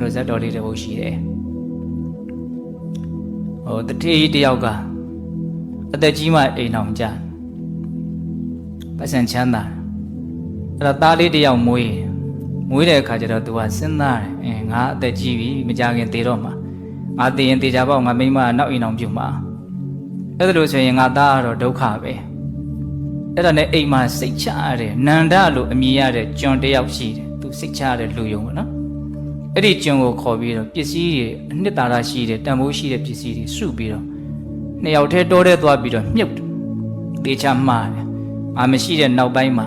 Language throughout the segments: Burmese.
လို့ဇက်တော်လေးတစ်ပုဒ်ရှိတယ်တတိတယောက်ကအသက်ကြီးမှအိမ်အောင်ကြပတ်စံချမ်းသာအဲ့တော့သားလေးတယောက်မွေးတဲ့အခါကျတော့သူကစဉ်းစားတယ်ငါအသက်ကြီးပြီမကြခင်သေတော့မှာငါသေရင်သေချာပေါ့ငါမိမနောက်အိမ်အောင်ပြုမှာအဲ့ဒါလို့ဆိုရင်ငါသားကတော့ဒုက္ခပဲအဲ့ဒါနဲ့အိမ်မှာစိတ်ချရတယ်နန္ဒလို့အမည်ရတဲ့ကျွန်တယောက်ရှိတယ်သူစိတ်ချရတဲ့လူယုံပေါ့နော်အဲ့ဒီကျွန်ကိုခေါ်ပြီးတော့ပစ္စည်းတွေအနှစ်သာရရှိတဲ့တန်ဖိုးရှိတဲ့ပစ္စည်းတွေစုပြီးတော့နှစ်ယောက်တည်းတောထဲသွားပြီးတော့မြုပ်တေချာမှားတယ်ငါမရှိတဲ့နောက်ပိုင်းမှာ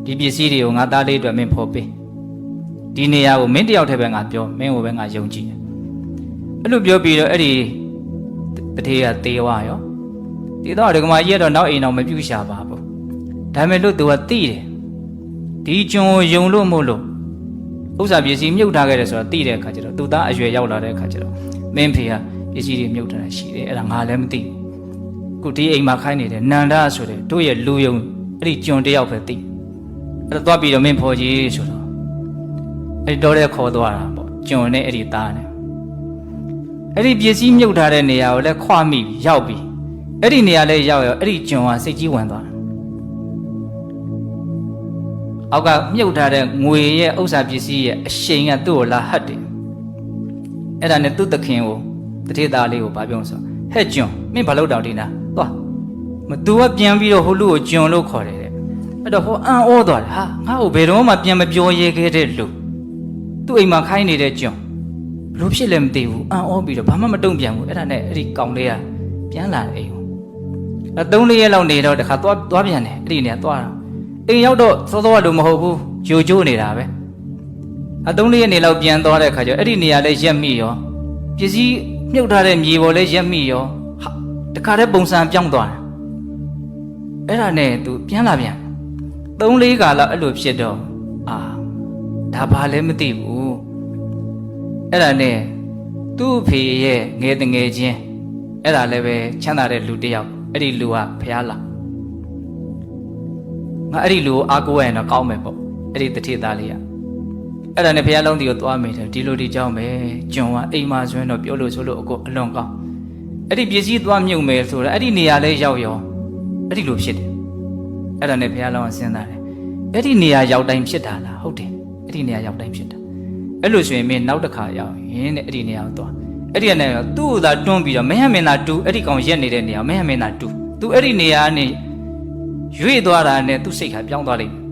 ဒီပစ္စည်းတွေကိုငါသားလေးအတွက်မင်းဖော်ပေးဒီနေရာကိုမင်းတယောက်တည်းပဲငါပြောမင်းကိုပဲငါယုံကြည်တယ်အဲ့လိုပြောပြီးတော့အဲ့ဒီတထေးကတေဝါရောတေတော့ဒကမာကြီးကတော့နောက်အိမ်အောင်မပြုတ်ရှာပါဘူးဒါပေမဲ့လို့သူကသိတယ်ဒီကျွန်ကိုယုံလို့မို့လို့ဥစ္စာပစ္စည်းမြုပ်ထားခဲ့တယ်ဆိုတော့သိတဲ့အခါကျတော့သူသားအရွယ်ရောက်လာတဲ့အခါကျတော့မင်းဖေကပစ္စည်းတွေမြုပ်ထားတာရှိတယ်အဲ့ဒါငါလည်းမသိဘူးခုဒီအိမ်မှာခိုင်းနေတယ်နန္ဒဆိုတဲ့တို့ရဲ့လူယုံအဲ့ဒီကျွန်တယောက်ပဲသိအဲ့တော့သွားပြီးတော့မင်းဖော်ကြီးဆိုတော့အဲ့ဒီတော့တဲ့ခေါ်သွားတာပေါ့ကျွန်နဲ့အဲ့ဒီသားနဲ့အဲ့ဒီပစ္စည်းမြုပ်ထားတဲ့နေရာကိုလည်းခွာမိပြီးရောက်ပြီးအဲ့ဒီနေရာလေးရောက်ရောအဲ့ဒီကျွန်ကစိတ်ကြီးဝင်သွားတယ်အောက်ကမြုပ်ထားတဲ့ငွေရဲ့ဥစ္စာပစ္စည်းရဲ့အရှိန်ကသူ့ကိုလာဟတ်တယ်အဲ့ဒါနဲ့သူ့သခင်ကိုတထေးသားလေးကိုဗာပြောဆိုဟဲ့ကျွန်မင်းဘာလို့တောင်ဒီနာသွားမသူကပြန်ပြီးတော့ဟိုလူကိုကျွန်လို့ခေါ်တယ်တဲ့အဲ့တော့ဟိုအံ့ဩသွားတယ်ဟာငါ့ကိုဘယ်တော့မှပြန်မပြောရဲခဲ့တဲ့လူသူ့အိမ်မှာခိုင်းနေတဲ့ကျွန်ဘလို့ဖြစ်လဲမသိဘူးအံ့ဩပြီးတော့ဘာမှမတုံ့ပြန်ဘူးအဲ့ဒါနဲ့အဲ့ဒီကောင်လေးကပြန်လာတယ်အိမ်ကိုအဲ့3-4ရက်လောက်နေတော့တခါသွားပြန်တယ်အဲ့ဒီနေရာသွားတာအိမ်ရောက်တော့စောစောကလို့မဟုတ်ဘူးဂျိုဂျိုးနေတာပဲ3-4ရက်နေလောက်ပြန်သွားတဲ့ခါကျအဲ့ဒီနေရာလဲရက်မိရောပစ္စည်းမြုပ်ထားတဲ့မြေပေါ်လဲရက်မိရောဟာတခါတည်းပုံစံပြောင်းသွားတယ်အဲ့ဒါနဲ့သူပြန်လာပြန်3-4 ကာလအဲ့လိုဖြစ်တော့ဒါဘာလဲမသိဘူးအဲ့ဒါနဲ့သူ့ဖေရဲ့ငယ်တငယ်ချင်းအဲ့ဒါလည်းပဲချမ်းသာတဲ့လူတစ်ယောက်အဲ့ဒီလူကဖះလာငါအဲ့ဒီလူကိုအားကိုးရရင်တော့ကောင်းမယ်ပေါ့အဲ့ဒီတထေးသားလေးကအဲ့ဒါနဲ့ဘုရားလုံးတီကိုသွားမိတယ်ဒီလိုဒီကြောင်းပဲကျွန်ကအိမ်မှာဆိုရင်တော့ပြောလို့ဆိုလို့အကုန်အလွန်ကောင်းအဲ့ဒီပစ္စည်းသွားမြုပ်မယ်ဆိုတော့အဲ့ဒီနေရာလေးရောက်ရောအဲ့ဒီလိုဖြစ်တယ်အဲ့ဒါနဲ့ဘုရားလုံးကစဉ်းစားတယ်အဲ့ဒီနေရာရောက်တိုင်းဖြစ်တာလားဟုတ်တယ်အဲ့ဒီနေရာရောက်တိုင်းဖြစ်တာအဲ့လိုဆိုရင်မင်းနောက်တစ်ခါရောက်ရင်တဲ့အဲ့ဒီနေရာကိုသွားအဲ့ဒီကနေသူ့ကိုသာတွန်းပြီးတော့မဟမင်းသာတူအဲ့ဒီကောင်ရက်နေတဲ့နေရာမဟမင်းသာတူသူအဲ့ဒီနေရာကနေရွေ့သွားတာနဲ့သူ့စိတ်ကပြောင်းသွားလိမ့်မယ်